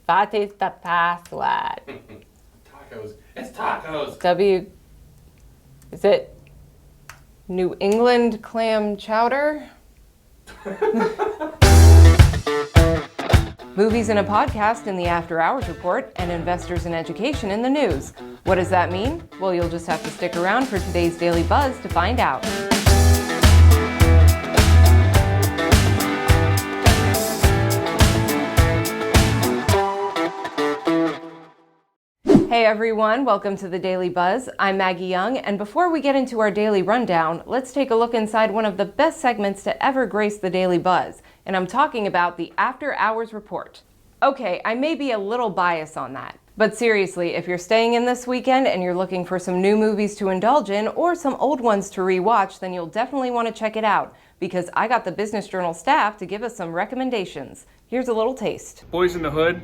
What is the password? Tacos. It's tacos. Is it New England clam chowder? Movies in a podcast in the After Hours Report, and investors in education in the news. What does that mean? Well, you'll just have to stick around for today's Daily Buzz to find out. Hey everyone, welcome to the Daily Buzz. I'm Maggie Young, and before we get into our daily rundown, let's take a look inside one of the best segments to ever grace the Daily Buzz, and I'm talking about the After Hours Report. Okay, I may be a little biased on that, but seriously, if you're staying in this weekend and you're looking for some new movies to indulge in or some old ones to rewatch, then you'll definitely want to check it out, because I got the Business Journal staff to give us some recommendations. Here's a little taste. Boys in the Hood.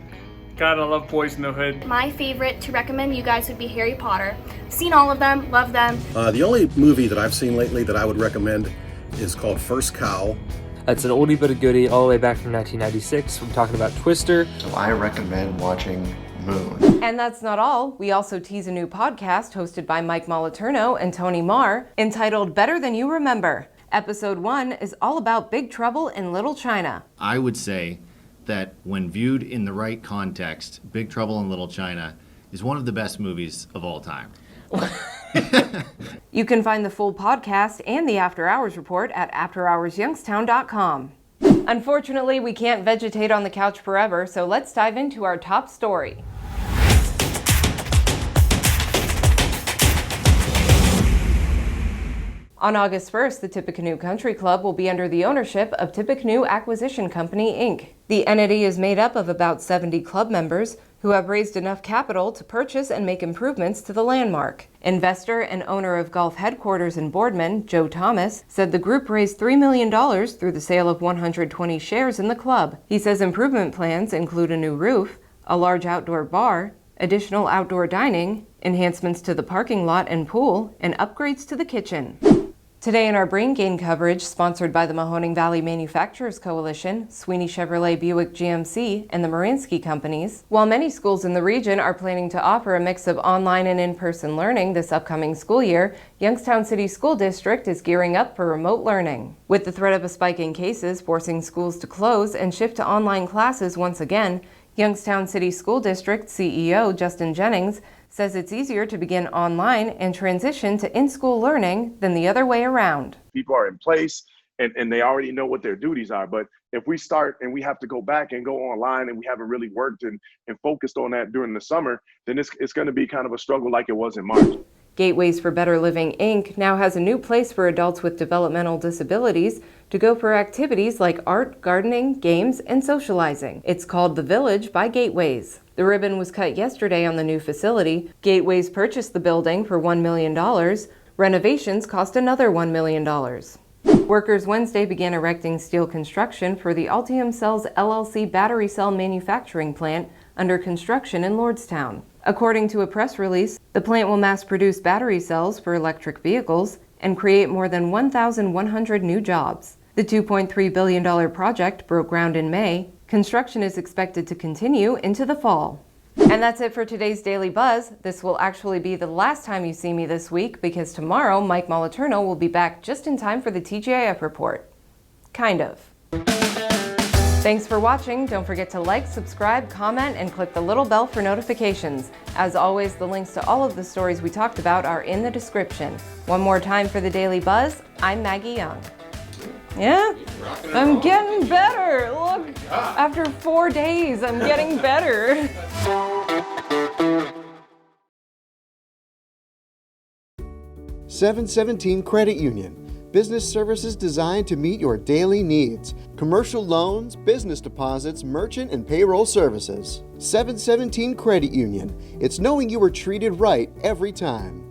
God, I love Boys in the Hood. My favorite to recommend you guys would be Harry Potter. Seen all of them, love them. The only movie that I've seen lately that I would recommend is called First Cow. It's an oldie but a goodie all the way back from 1996. We're talking about Twister. So I recommend watching Moon. And that's not all. We also tease a new podcast hosted by Mike Moliterno and Tony Marr entitled Better Than You Remember. Episode 1 is all about Big Trouble in Little China. I would say that when viewed in the right context, Big Trouble in Little China is one of the best movies of all time. You can find the full podcast and the After Hours Report at afterhoursyoungstown.com. Unfortunately, we can't vegetate on the couch forever, so let's dive into our top story. On August 1st, the Tippecanoe Country Club will be under the ownership of Tippecanoe Acquisition Company, Inc. The entity is made up of about 70 club members who have raised enough capital to purchase and make improvements to the landmark. Investor and owner of Golf Headquarters in Boardman, Joe Thomas, said the group raised $3 million through the sale of 120 shares in the club. He says improvement plans include a new roof, a large outdoor bar, additional outdoor dining, enhancements to the parking lot and pool, and upgrades to the kitchen. Today in our Brain Gain coverage, sponsored by the Mahoning Valley Manufacturers Coalition, Sweeney Chevrolet Buick GMC, and the Marinsky Companies, while many schools in the region are planning to offer a mix of online and in-person learning this upcoming school year, Youngstown City School District is gearing up for remote learning. With the threat of a spike in cases forcing schools to close and shift to online classes once again, Youngstown City School District CEO Justin Jennings says it's easier to begin online and transition to in-school learning than the other way around. People are in place and they already know what their duties are. But if we start and we have to go back and go online and we haven't really worked and focused on that during the summer, then it's going to be kind of a struggle like it was in March. Gateways for Better Living, Inc. now has a new place for adults with developmental disabilities to go for activities like art, gardening, games, and socializing. It's called The Village by Gateways. The ribbon was cut yesterday on the new facility. Gateways purchased the building for $1 million. Renovations cost another $1 million. Workers Wednesday began erecting steel construction for the Ultium Cells LLC battery cell manufacturing plant under construction in Lordstown. According to a press release, the plant will mass produce battery cells for electric vehicles and create more than 1,100 new jobs. The $2.3 billion project broke ground in May. Construction is expected to continue into the fall. And that's it for today's Daily Buzz. This will actually be the last time you see me this week because tomorrow Mike Moliterno will be back just in time for the TGIF report. Kind of. Thanks for watching. Don't forget to like, subscribe, comment, and click the little bell for notifications. As always, the links to all of the stories we talked about are in the description. One more time for the Daily Buzz, I'm Maggie Young. Yeah, I'm getting better. Look, after 4 days, I'm getting better. $717 Credit Union. Business services designed to meet your daily needs. Commercial loans, business deposits, merchant and payroll services. $717 Credit Union. It's knowing you were treated right every time.